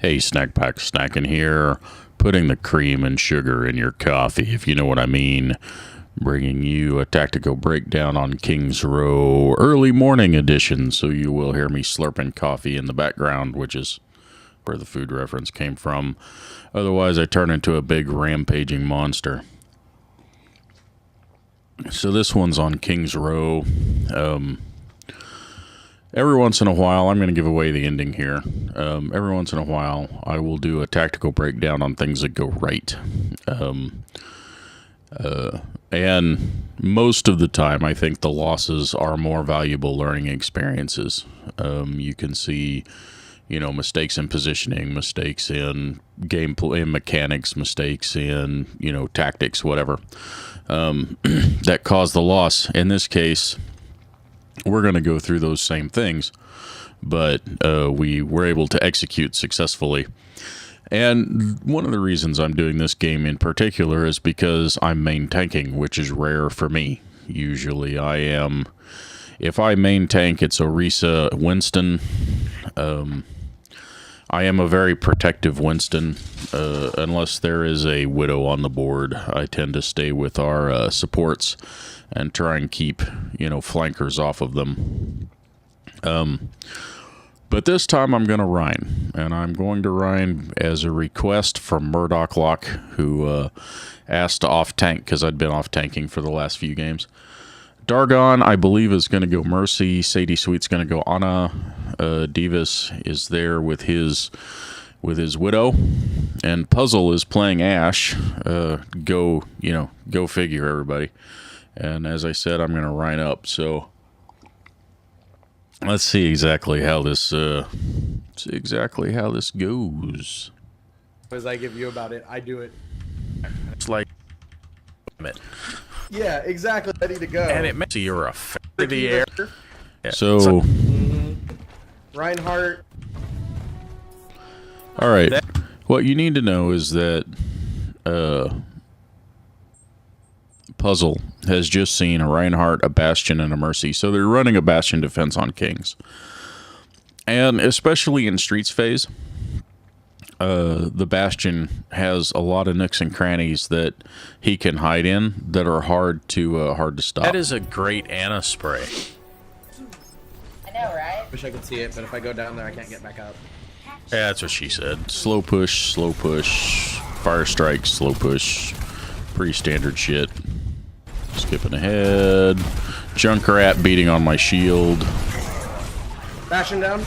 Hey, Snack Pack snacking here, putting the cream and sugar in your coffee, if you know what I mean. Bringing you a tactical breakdown on King's Row early morning edition, so you will hear me slurping coffee in the background, which is where the food reference came from. Otherwise, I turn into a big rampaging monster. So this one's on King's Row. Every once in a while, I'm going to give away the ending here. Every once in a while, I will do a tactical breakdown on things that go right. And most of the time, I think the losses are more valuable learning experiences. You can see, mistakes in positioning, mistakes in gameplay mechanics, mistakes in, tactics, whatever, that cause the loss. In this case, we're going to go through those same things, but we were able to execute successfully. And one of the reasons I'm doing this game in particular is because I'm main tanking, which is rare for me. Usually I am, if I main tank, it's Orisa Winston. I am a very protective Winston. Unless there is a Widow on the board, I tend to stay with our supports and try and keep, flankers off of them. But this time I'm going to Rhine, and I'm going to Rhine as a request from Murdoch Lock, who asked to off-tank because I'd been off-tanking for the last few games. Dargon, I believe, is going to go Mercy. Sadie Sweet's going to go Anna. Divas is there with his Widow, and Puzzle is playing Ash. Go figure, everybody. And as I said, I'm going to Rhine up, so let's see exactly how this goes. As I give you about it, I do it. It's like Yeah, exactly. Ready to go. and it makes you're a of the air. Yeah. So Reinhardt. all right, what you need to know is that Puzzle has just seen a Reinhardt, a Bastion, and a Mercy. So they're running a Bastion defense on Kings. And especially in Streets phase, the Bastion has a lot of nooks and crannies that he can hide in that are hard to stop. That is a great Anna spray. I know, right? Wish I could see it, but if I go down there, I can't get back up. Yeah, that's what she said. Slow push, fire strike, slow push. Pretty standard shit. Skipping ahead. Junkrat beating on my shield. Bashing down.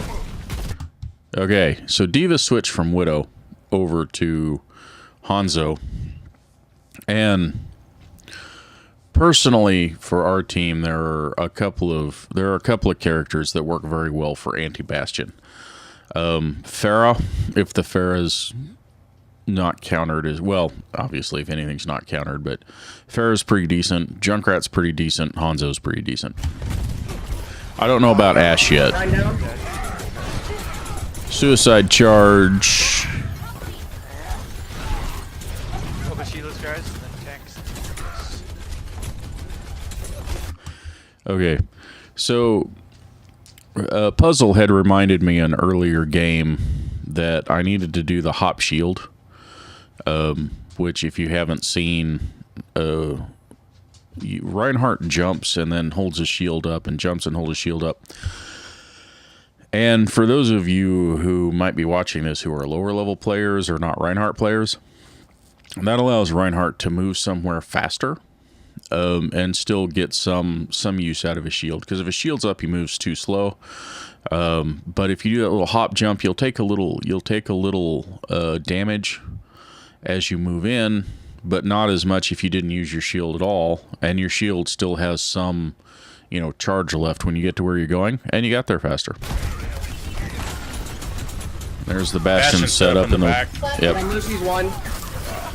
Okay, so Diva switched from Widow over to Hanzo. And personally, for our team, there are a couple of characters that work very well for anti-Bastion. Pharah, if the Pharah's not countered as well, obviously if anything's not countered, but Pharah's pretty decent, Junkrat's pretty decent, Hanzo's pretty decent. I don't know about Ash yet. Suicide charge. Okay, so Puzzle had reminded me an earlier game that I needed to do the hop shield, which if you haven't seen, Reinhardt jumps and then holds his shield up and jumps and holds his shield up. And for those of you who might be watching this who are lower level players or not Reinhardt players, that allows Reinhardt to move somewhere faster and still get some use out of his shield. Because if his shield's up, he moves too slow. But if you do that little hop jump, you'll take a little damage as you move in, but not as much if you didn't use your shield at all, and your shield still has some, charge left when you get to where you're going, and you got there faster. There's the Bastion set up in the back. Yep. Lucy's one.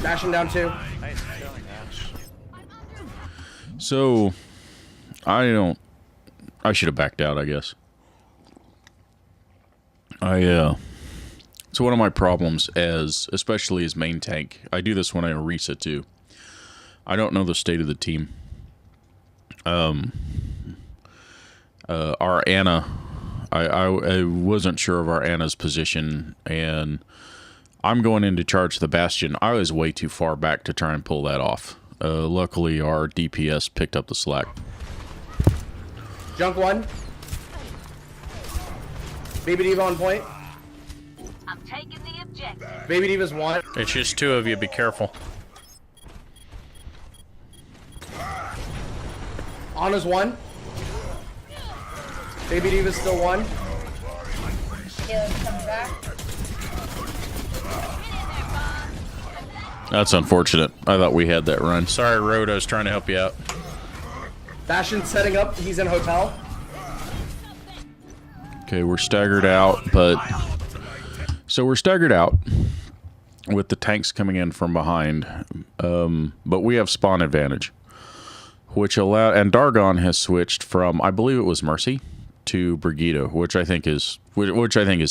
Bashing down two. So, I should have backed out, I guess. So one of my problems especially as main tank, I do this when I Orisa too. I don't know the state of the team. Our Anna I wasn't sure of our Anna's position, and I'm going in to charge the Bastion. I was way too far back to try and pull that off. Luckily, our DPS picked up the slack. Junk 1. Baby Diva on point. I'm taking the objective. Baby Diva's 1. It's just 2 of you. Be careful. Anna's 1. Baby Diva's still 1. Healer's coming back. That's unfortunate. I thought we had that run. Sorry, Road. I was trying to help you out. Bastion's setting up. He's in hotel. Okay, we're staggered out, but... So we're staggered out with the tanks coming in from behind, but we have spawn advantage, which allowed... And Dargon has switched from, I believe it was Mercy, to Brigitte, which I think is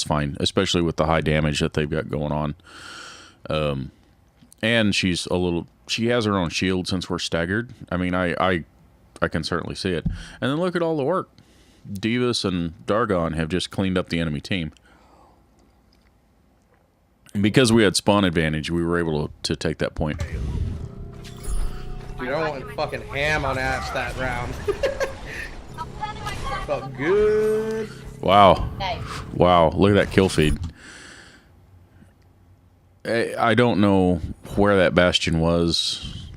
fine, especially with the high damage that they've got going on. And she has her own shield since we're staggered. I mean, I can certainly see it. And then look at all the work. Divas and Dargon have just cleaned up the enemy team. And because we had spawn advantage, we were able to take that point. Dude, I went fucking ham on Ash that round. Felt good. Wow. Nice. Wow, look at that kill feed. I don't know where that Bastion was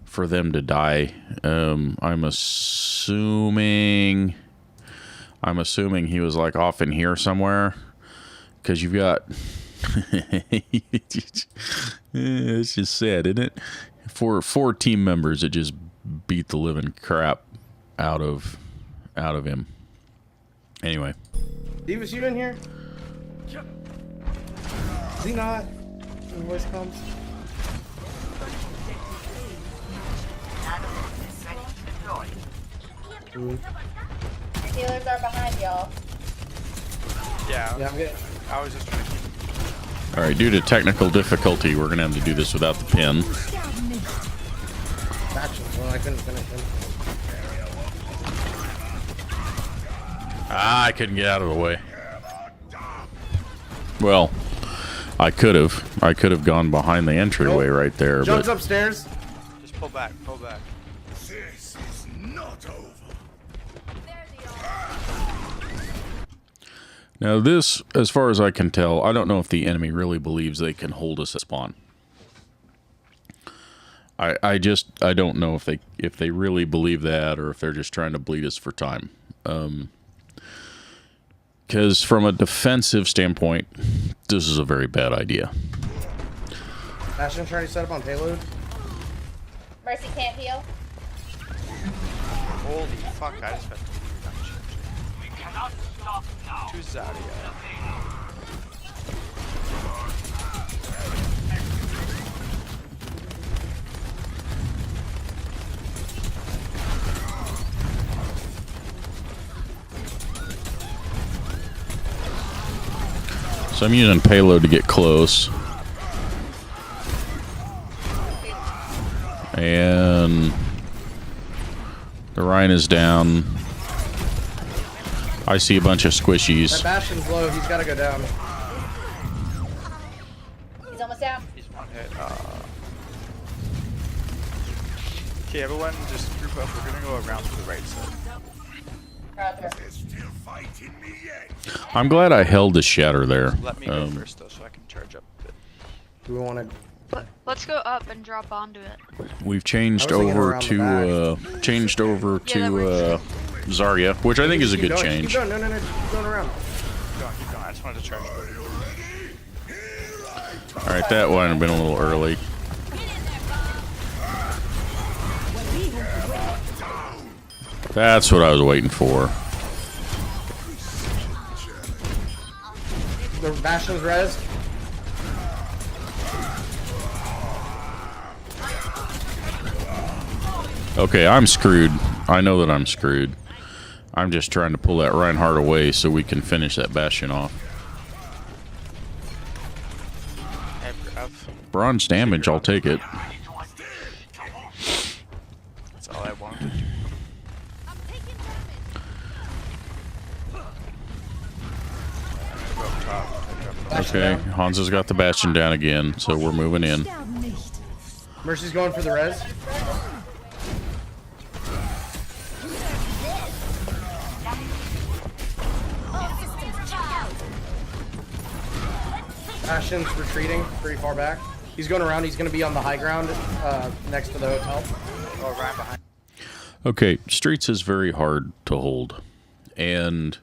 for them to die. I'm assuming he was like off in here somewhere, because you've got it's just sad, isn't it? Four team members that just beat the living crap out of him. Anyway, Divas, you in here? Is he not? When the voice comes. Healers are behind y'all. Yeah, Yeah, I'm getting. I was just trying to keep. all right. Due to technical difficulty, we're gonna have to do this without the pin. Bastion. Well, I couldn't finish him. I couldn't get out of the way. Well, I could have gone behind the entryway Nope. right there, Junk's but upstairs. Just pull back, pull back. This is not over. now this, as far as I can tell, I don't know if the enemy really believes they can hold us at spawn. I don't know if they really believe that, or if they're just trying to bleed us for time. Because from a defensive standpoint, this is a very bad idea. Bastion trying to set up on payload. Mercy can't heal. Holy fuck, I just got we cannot stop now. To Zarya. So I'm using payload to get close. And the Rhine is down. I see a bunch of That squishies. Bastion's low. He's got to go down. He's almost down. He's one hit. Okay, everyone just group up. We're gonna go around to the right side. Roger. There's still fight in me yet. I'm glad I held the shatter there. Let me go first though, so I can charge up a bit. Do we want to? Let's go up and drop onto it. We've changed I was thinking over around to the Zarya, which I think is a Keep good going, change. Keep going. No. Keep going around. Keep going. I just wanted to charge up. All right, that one have been a little early. That's what I was waiting for. The Bastion's res. Okay, I'm screwed. I know that I'm screwed. I'm just trying to pull that Reinhardt away so we can finish that Bastion off. Bronze damage, I'll take it. That's all I wanted. Bastion Okay, down. Hanzo's got the Bastion down again, so we're moving in. Mercy's going for the res. Bastion's retreating pretty far back. He's going around. He's going to be on the high ground next to the hotel. Oh, right behind. Okay, Streets is very hard to hold. And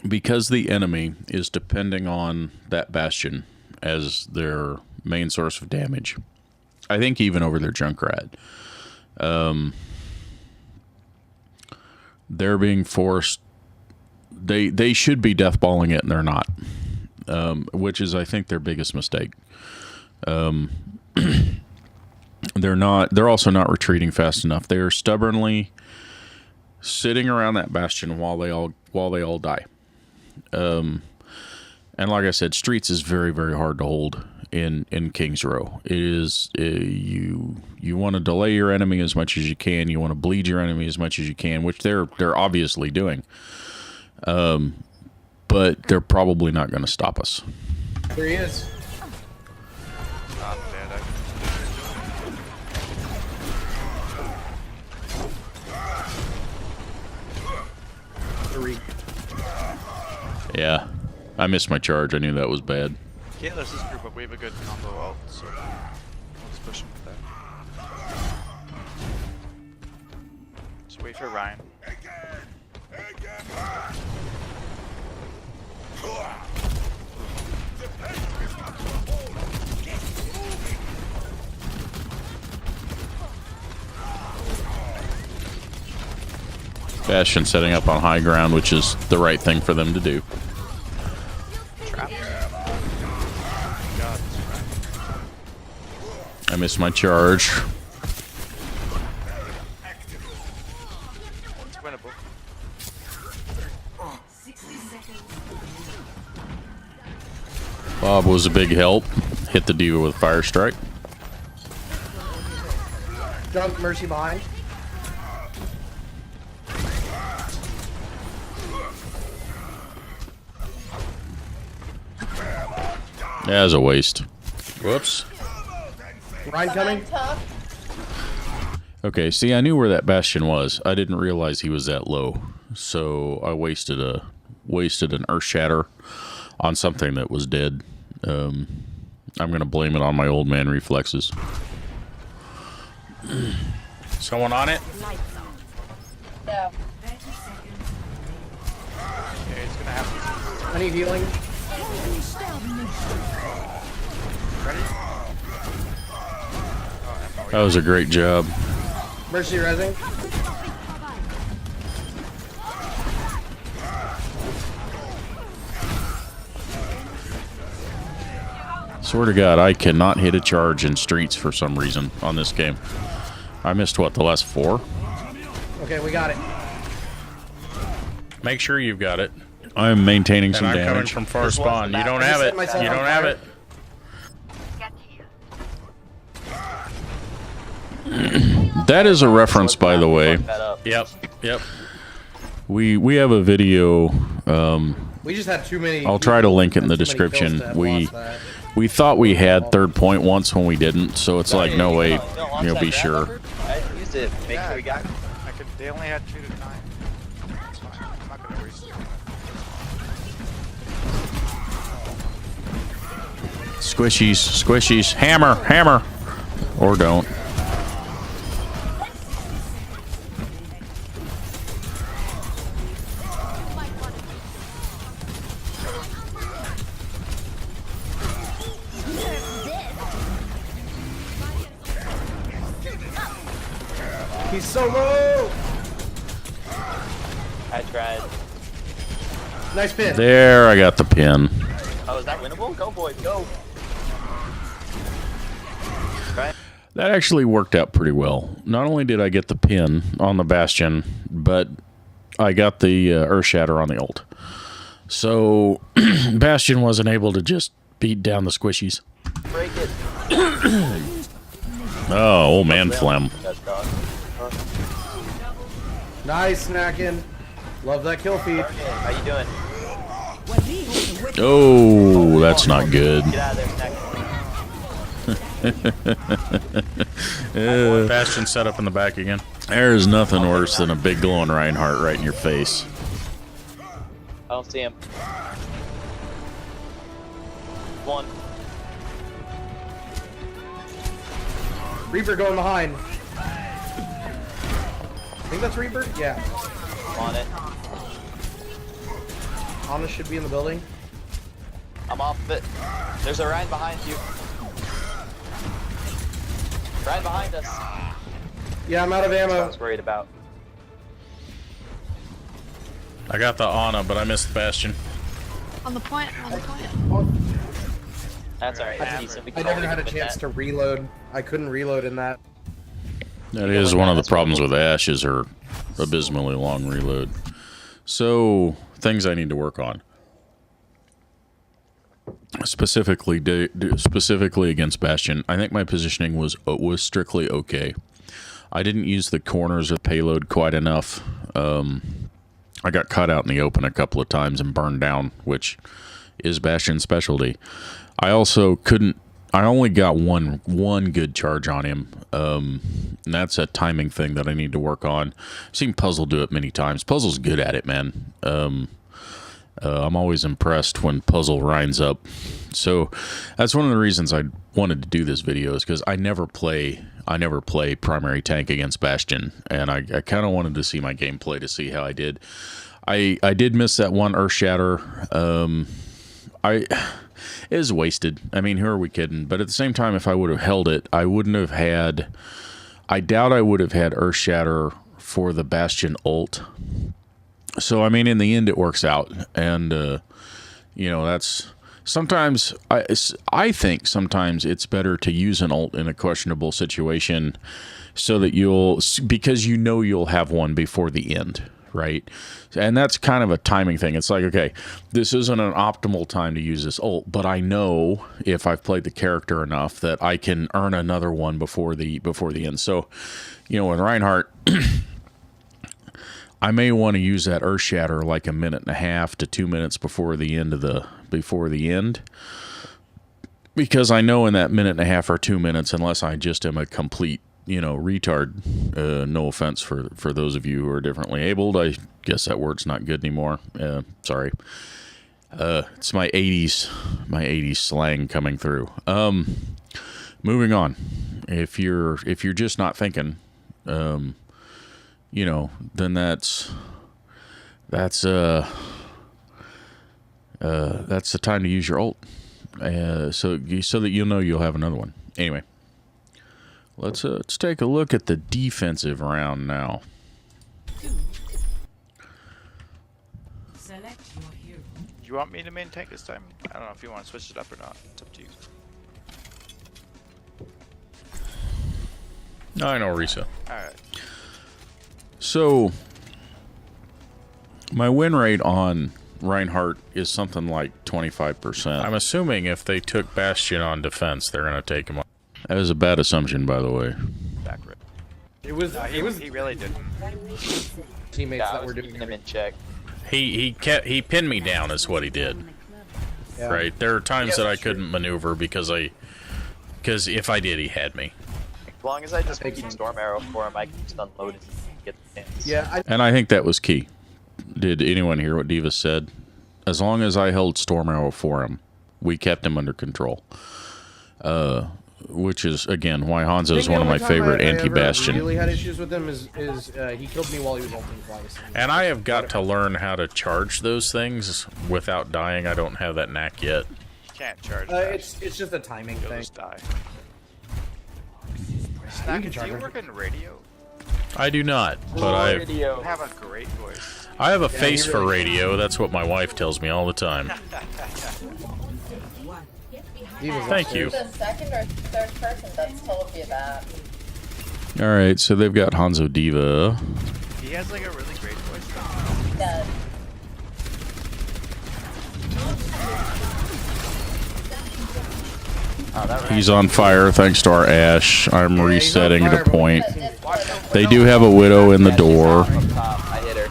because the enemy is depending on that Bastion as their main source of damage, I think even over their Junkrat, they're being forced. They should be deathballing it, and they're not, which is, I think, their biggest mistake. They're not. They're also not retreating fast enough. They are stubbornly sitting around that Bastion while they all die. And like I said, Streets is very, very hard to hold in King's Row. It is you want to delay your enemy as much as you can. You want to bleed your enemy as much as you can, which they're obviously doing. But they're probably not going to stop us. There he is. Not dead. 3. Yeah, I missed my charge. I knew that was bad. Can't let this group up. We have a good combo ult, so let's push him with that. Just wait for Ryan. Bastion setting up on high ground, which is the right thing for them to do. Trap. God, this Ryan. I missed my charge. It's winnable. Bob was a big help. Hit the diva with Fire Strike. Drunk Mercy behind. Yeah, it was a waste. Whoops. Ryan coming. Top. Okay, see, I knew where that Bastion was. I didn't realize he was that low, so I wasted an Earth Shatter on something that was dead. I'm gonna blame it on my old man reflexes. Someone on it? No. Okay, it's gonna happen. I need healing. Ready? That was a great job. Mercy resing. Swear to God, I cannot hit a charge in Streets for some reason on this game. I missed, what, the last 4? Okay, we got it. Make sure you've got it. I'm maintaining And some I'm coming damage. from far There's one spawn. in the You back. don't I have just it. set myself You on don't have fire. it. That is a reference, by the way. Yep. Yep. We have a video. We just had too many. I'll try to link it in the too many kills description. to have We lost that. we thought we had third point once when we didn't, so it's like, no, wait, you'll be sure. I used it. Make sure we got. They only had 2 to 9. It's fine. I'm not gonna waste it. Squishies, hammer, or don't. He's so low. I tried. Nice pin. There, I got the pin. Oh, is that winnable? Go, boys, go. Right. That actually worked out pretty well. Not only did I get the pin on the Bastion, but I got the Earth Shatter on the ult. So Bastion wasn't able to just beat down the squishies. Break it. Oh, old man phlegm. That's dog. Nice snacking. Love that kill feed. How you doing? Oh, that's not good. Get out of there, Neck. Bastion set up in the back again. There's nothing worse than a big glowing Reinhardt right in your face. I don't see him. One. Reaper going behind. I think that's Reaper? Yeah. On it. Anna should be in the building. I'm off of it. There's a Ryan behind you. Ryan behind us. Yeah, I'm out of That's what I ammo. was worried about. I got the Ana, but I missed the Bastion. On the point, on the point. That's alright. That's decent. We I can never all had a live with chance that. to reload. I couldn't reload in that. That is one of the problems with Ashe is her abysmally long reload. So, things I need to work on. Specifically against Bastion, I think my positioning was strictly okay. I didn't use the corners of payload quite enough. I got caught out in the open a couple of times and burned down, which is Bastion's specialty. I also couldn't. I only got one good charge on him. And that's a timing thing that I need to work on. I've seen Puzzle do it many times. Puzzle's good at it, man. I'm always impressed when Puzzle rinds up. So that's one of the reasons I wanted to do this video, is because I never play primary tank against Bastion, and I kind of wanted to see my gameplay to see how I did. I did miss that one Earth Shatter. It was wasted. I mean, who are we kidding? But at the same time, if I would have held it, I wouldn't have had. I doubt I would have had Earth Shatter for the Bastion ult. So I mean, in the end, it works out, and you know, that's sometimes I think sometimes it's better to use an ult in a questionable situation, so that because you know you'll have one before the end, right? And that's kind of a timing thing. It's like, okay, this isn't an optimal time to use this ult, but I know if I've played the character enough that I can earn another one before the end. So, you know, with Reinhardt. I may want to use that Earth Shatter like 1.5 minutes to 2 minutes before the end because I know in that 1.5 minutes or 2 minutes, unless I just am a complete, you know, retard. No offense for those of you who are differently abled. I guess that word's not good anymore. Sorry. It's my 80s slang coming through. Moving on. If you're just not thinking, you know, then that's the time to use your ult, so that you'll know you'll have another one. Anyway, let's take a look at the defensive round now. You want me to main tank this time? I don't know if you want to switch it up or not. It's up to you. No, I know Risa. Alright. So, my win rate on Reinhardt is something like 25%. I'm assuming if they took Bastion on defense, they're going to take him on. That is a bad assumption, by the way. Back rip. It was He really didn't. teammates Yeah, I that was were keeping doing him it. in check. He pinned me down is what he did. Yeah. Right? There are times Yeah, that I that's true. couldn't maneuver because if I did, he had me. As long as I just Makes keep sense. Storm Arrow for him, I can just unload it and get the chance. Yeah, And I think that was key. Did anyone hear what Diva said? As long as I held Storm Arrow for him, we kept him under control. Which is, again, why Hanzo is one of my favorite anti-Bastion. I really had issues with him is he killed me while he was ulting twice. And I have got to learn how to charge those things without dying. I don't have that knack yet. You can't charge. It's just a timing You'll thing. just die. You Snack, can do charge you him. work in radio? I do not, but Radio. You have a great voice. I have a face you for really- radio. That's what my wife tells me all the time. Diva's Thank you. The second or third person that's told you that. All right, so they've got Hanzo Diva. He has like a really great voice. That Oh, that He's on fire thanks to our Ashe. I'm Yeah, he's on resetting fire, the but- point. it's They do have a Widow in the Yeah, she's door. off up top. I hit her.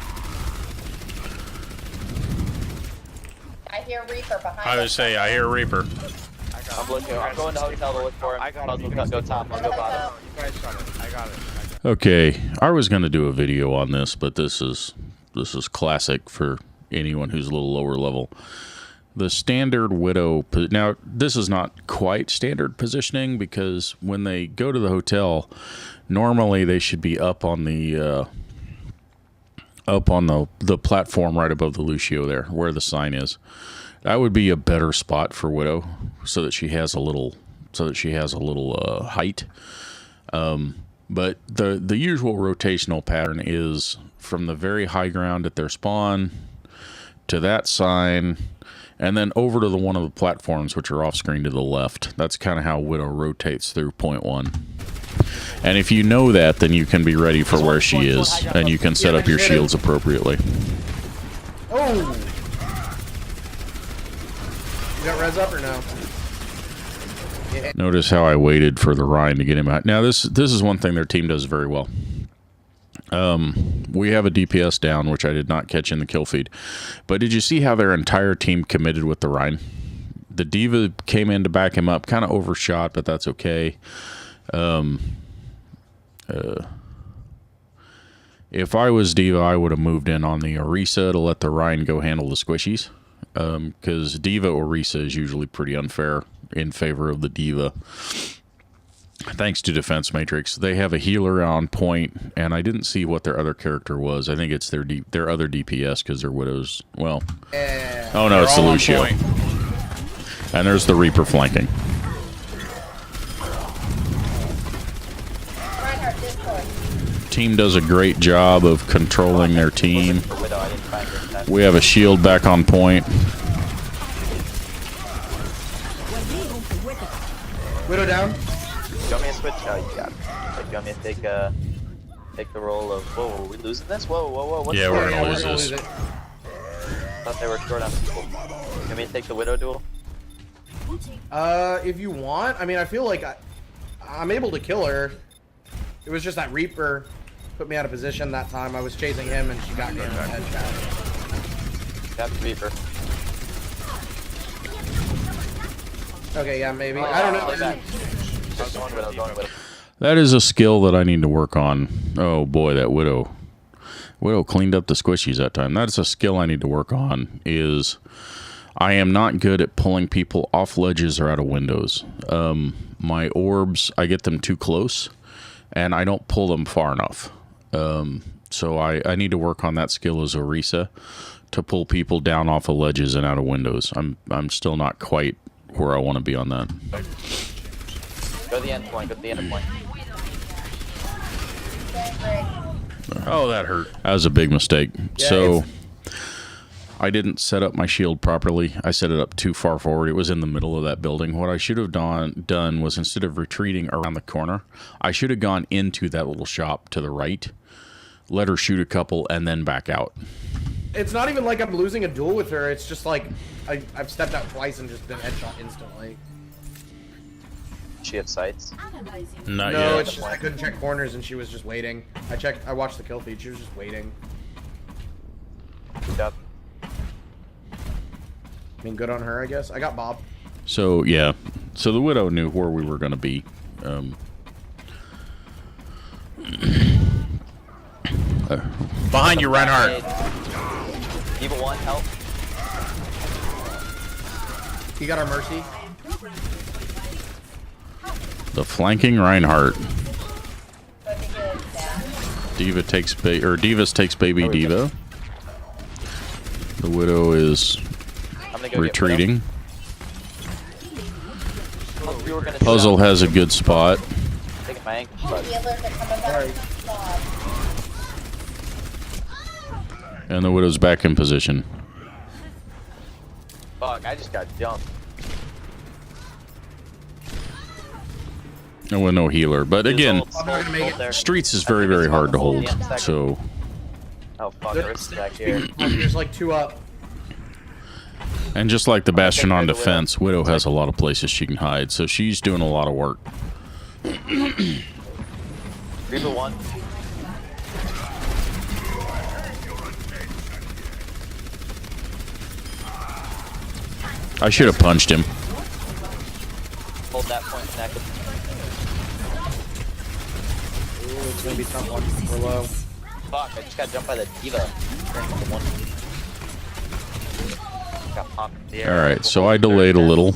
I hear Reaper behind I would say I hear Reaper. I'm looking. I'm going to hotel to look for him. I got Puzzle, it. You go top. I'll go bottom. You guys shot it. I got it. Okay, I was going to do a video on this, but this is classic for anyone who's a little lower level. The standard Widow... Now, this is not quite standard positioning, because when they go to the hotel, normally they should be up on the platform right above the Lucio there, where the sign is. That would be a better spot for Widow, so that she has a little height. But the usual rotational pattern is from the very high ground at their spawn to that sign, and then over to one of the platforms, which are off screen to the left. That's kind of how Widow rotates through point 1. And if you know that, then you can be ready for where she is, and you can set up your shields appropriately. Oh! You got res up or no? Yeah. Notice how I waited for the Rhine to get him out. Now, this is one thing their team does very well. We have a DPS down, which I did not catch in the kill feed. But did you see how their entire team committed with the Rhine? The D.Va came in to back him up, kind of overshot, but that's okay. If I was D.Va, I would have moved in on the Orisa to let the Rhine go handle the squishies. Because D.Va Orisa is usually pretty unfair in favor of the D.Va. Thanks to Defense Matrix. They have a healer on point, and I didn't see what their other character was. I think it's their other DPS, because their Widows... Well... oh no, it's the Lucio. And there's the Reaper flanking. Team does a great job of controlling their team. We have a shield back on point. Widow down. You want me to switch? Oh, you got it. Like, you want me to take the role of... Whoa, are we losing this? Whoa. What's Yeah, we're Yeah, gonna lose gonna this. lose it. thought they were short on people. You want me to take the Widow duel? If you want. I mean, I feel like I'm able to kill her. It was just that Reaper put me out of position that time. I was chasing him, and she got me in the headshot. Got the Reaper. Okay, yeah, maybe. I don't know. Going Widow. That is a skill that I need to work on. Oh boy, that Widow cleaned up the squishies that time. That's a skill I need to work on. Is I am not good at pulling people off ledges or out of windows. My orbs, I get them too close, and I don't pull them far enough. So I need to work on that skill as Orisa to pull people down off of ledges and out of windows. I'm still not quite where I want to be on that. Go to the end point. Oh, that hurt. That was a big mistake. Yeah, So I didn't set up my shield properly. I set it up too far forward. It was in the middle of that building. What I should have done was, instead of retreating around the corner, I should have gone into that little shop to the right, let her shoot a couple, and then back out. It's not even like I'm losing a duel with her. It's just like I've stepped out twice and just been headshot instantly. She had sights. Not No, yet. it's just I couldn't check corners and she was just waiting. I watched the kill feed. She was just waiting. Yep. I mean, good on her, I guess. I got Bob. So, yeah. So the Widow knew where we were going to be. Behind you, Reinhardt. Evil one, help. He got our mercy. The flanking Reinhardt. D.Va takes Divas takes baby D.Va. The Widow is retreating. Puzzle has a good spot. Taking my ankle, but And the Widow's back in position. fuck, I just got jumped. And with no healer. But again, I'm not gonna make it. Streets is very, very hard to hold. So Oh fuck, the wrist is back here. There's like two up. and just like the Bastion on defense, Widow has a lot of places she can hide. So she's doing a lot of work. Reaper one. I should have punched him. Hold that point, stack it. Ooh, it's gonna be tough one. We're low. Fuck, I just got jumped by the diva. Got popped in the air. All right, so I delayed a little.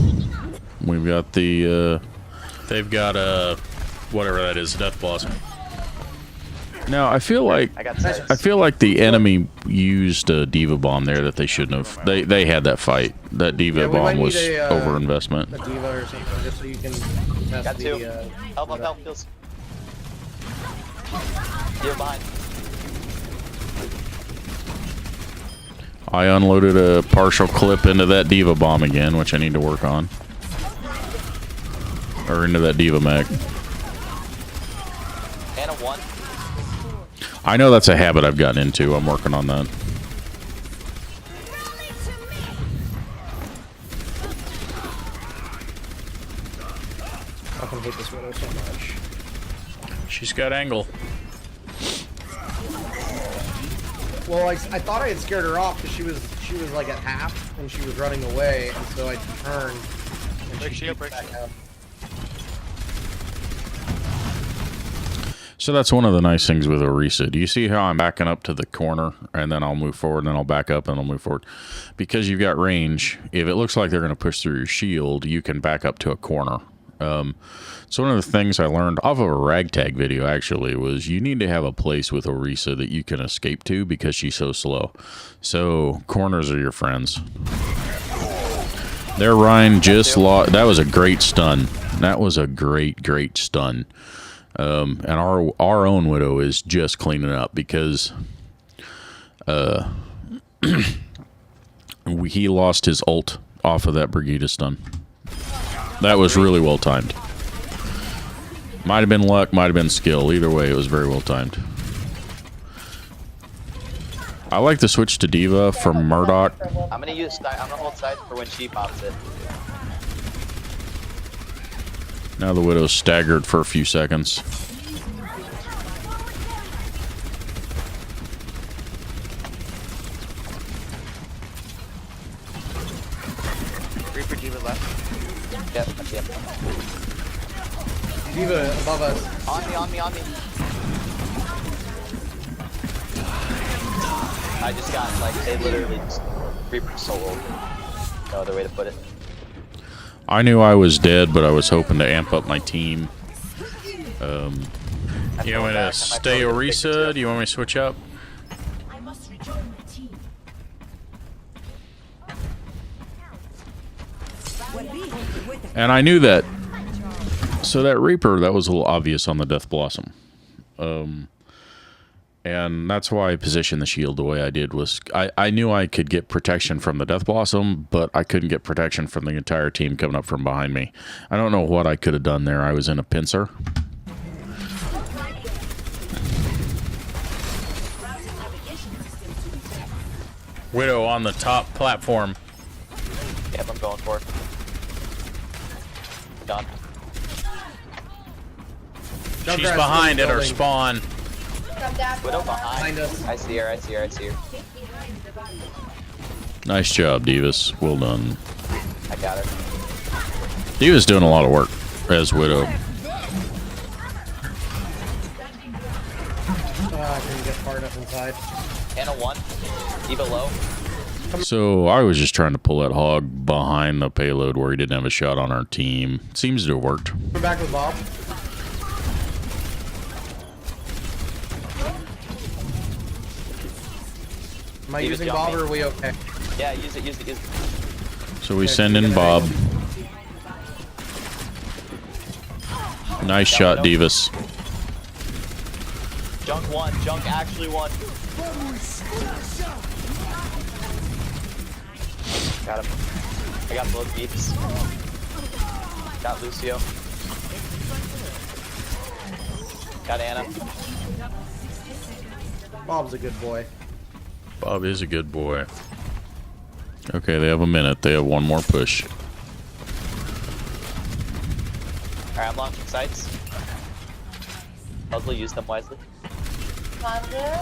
We've got the. They've got whatever that is, Death Blossom. Now I feel like I got sights. I feel like the enemy used a diva bomb there that they shouldn't have. They had that fight. That diva Yeah, we might bomb was need a, overinvestment. A diva or something, just so you can test Got two. the. Help, feels. You're behind. I unloaded a partial clip into that diva bomb again, which I need to work on. Or into that diva mech. And a 1. I know that's a habit I've gotten into. I'm working on that. I fucking hate this Widow so much. She's got angle. Well, I thought I had scared her off because she was like at half and she was running away, and so I turned and Break she shield, came break back shield. up. So that's one of the nice things with Orisa. Do you see how I'm backing up to the corner and then I'll move forward and then I'll back up and I'll move forward? Because you've got range. If it looks like they're going to push through your shield, you can back up to a corner. So one of the things I learned off of a ragtag video actually was you need to have a place with Orisa that you can escape to because she's so slow. So corners are your friends. Their Ryan just lost. That was a great stun. That was a great stun. And our own Widow is just cleaning up because he lost his ult off of that Brigida stun. That was really well timed. Might have been luck, might have been skill. Either way, it was very well timed. I like to switch to Diva from Murdoch. I'm gonna hold sides for when she pops it. Now the Widow's staggered for a few seconds. Reaper diva left. Yep. Diva above us. On me. I just got, like, they literally just Reaper soloed. No other way to put it. I knew I was dead, but I was hoping to amp up my team. You want me to stay Orisa? Do you want me to switch up? And I knew that. So that Reaper, that was a little obvious on the Death Blossom. And that's why I positioned the shield the way I did. Was I knew I could get protection from the Death Blossom, but I couldn't get protection from the entire team coming up from behind me. I don't know what I could have done there. I was in a pincer. Widow on the top platform. Yep, I'm going for it. Done. She's Junkrat's behind at her building. spawn. Come down. Widow behind. Behind us. I see her. Nice job, Divas. Well done. I got her. Diva's doing a lot of work as Widow. I couldn't get far enough inside. And a 1. Diva low. So I was just trying to pull that hog behind the payload where he didn't have a shot on our team. Seems to have worked. We're back with Bob. Am I Leave it, using jump Bob me. or are we okay? Yeah, use it. So we send in Bob. Nice shot, Divas. Junk 1. Junk actually 1. Got him. I got both beats. Got Lucio. Got Anna. Bob's a good boy. Bob is a good boy. Okay, they have a minute. They have one more push. Alright, I'm launching sights. Hopefully use them wisely. Conjure.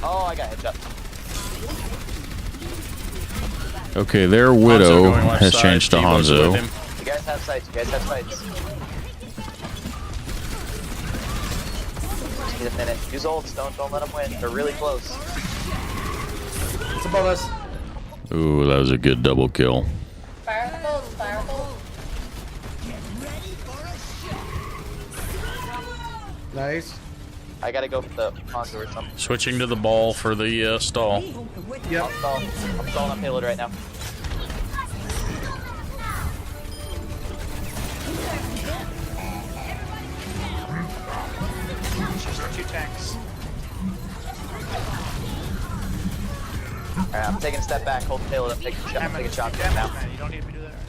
Oh, I got headshot. Okay, their Hanzo Widow going left has side, changed to Devo's with Hanzo. him. You guys have sights. You guys have sights. Just need a minute. Use ults. Don't let them win. They're really close. It's above us. Ooh, that was a good double kill. Firebolt, firebolt. Nice. I gotta go for the Hanzo or something. Switching to the ball for the stall. Yep. I'm stalling on payload right now. Just 2 tanks. Alright, I'm taking a step back. Hold the payload. I'm taking a shot. I'm taking a shot Damn now. it, man. You don't need me to do that right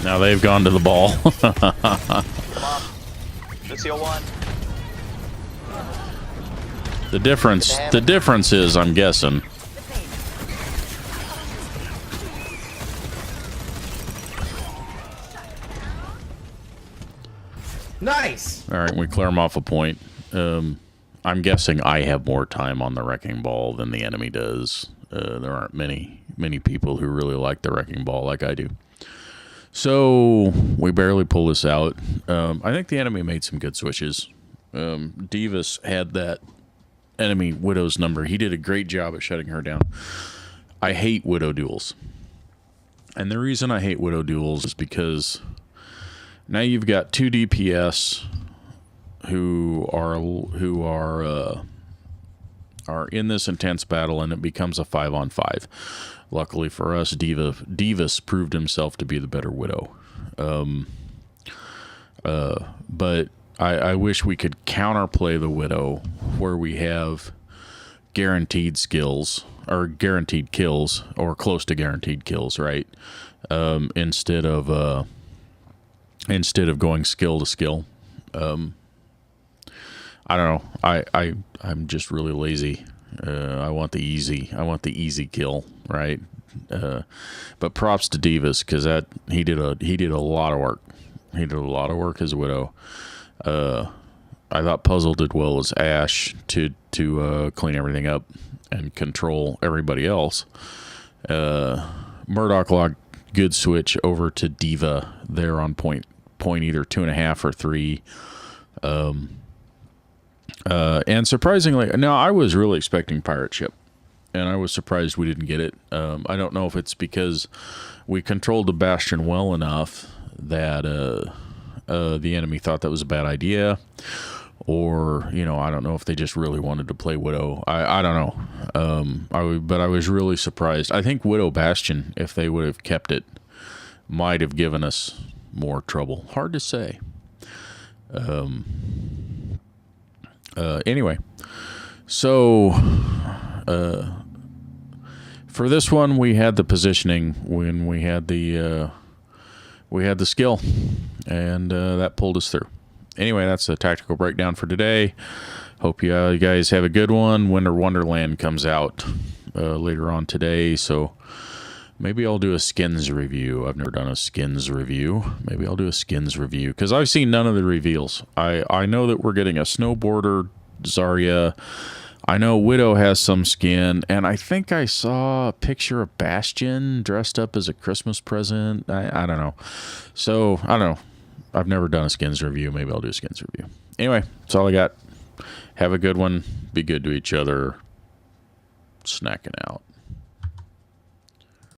now. Now they've gone to the ball. Come on. Lucio 1. The difference is, I'm guessing, Nice. all right, we clear them off a point. I'm guessing I have more time on the wrecking ball than the enemy does. There aren't many people who really like the wrecking ball like I do. So we barely pull this out. I think the enemy made some good switches. Divas had that enemy Widow's number. He did a great job at shutting her down. I hate Widow duels. And the reason I hate Widow duels is because now you've got 2 DPS who are in this intense battle, and it becomes a 5-on-5. Luckily for us, Divas proved himself to be the better Widow. But I wish we could counterplay the Widow where we have guaranteed skills or guaranteed kills or close to guaranteed kills, right? Instead of going skill to skill. I don't know. I'm just really lazy. I want the easy kill, right? But props to Divas because he did a lot of work. He did a lot of work as a Widow. I thought Puzzle did well as Ash to clean everything up and control everybody else. Murdoch logged good switch over to Diva there on point either 2.5 or 3. And surprisingly, now I was really expecting Pirate Ship, and I was surprised we didn't get it. I don't know if it's because we controlled the Bastion well enough that the enemy thought that was a bad idea, or I don't know if they just really wanted to play Widow. I don't know. But I was really surprised. I think Widow Bastion, if they would have kept it, might have given us more trouble. Hard to say. Anyway, so for this one, we had the positioning when we had the skill, and that pulled us through. Anyway, that's the tactical breakdown for today. Hope you guys have a good one. Winter Wonderland comes out later on today, so maybe I'll do a skins review. I've never done a skins review. Maybe I'll do a skins review because I've seen none of the reveals. I know that we're getting a snowboarder Zarya. I know Widow has some skin, and I think I saw a picture of Bastion dressed up as a Christmas present. I don't know. So, I don't know. I've never done a skins review. Maybe I'll do a skins review. Anyway, that's all I got. Have a good one. Be good to each other. Snacking out.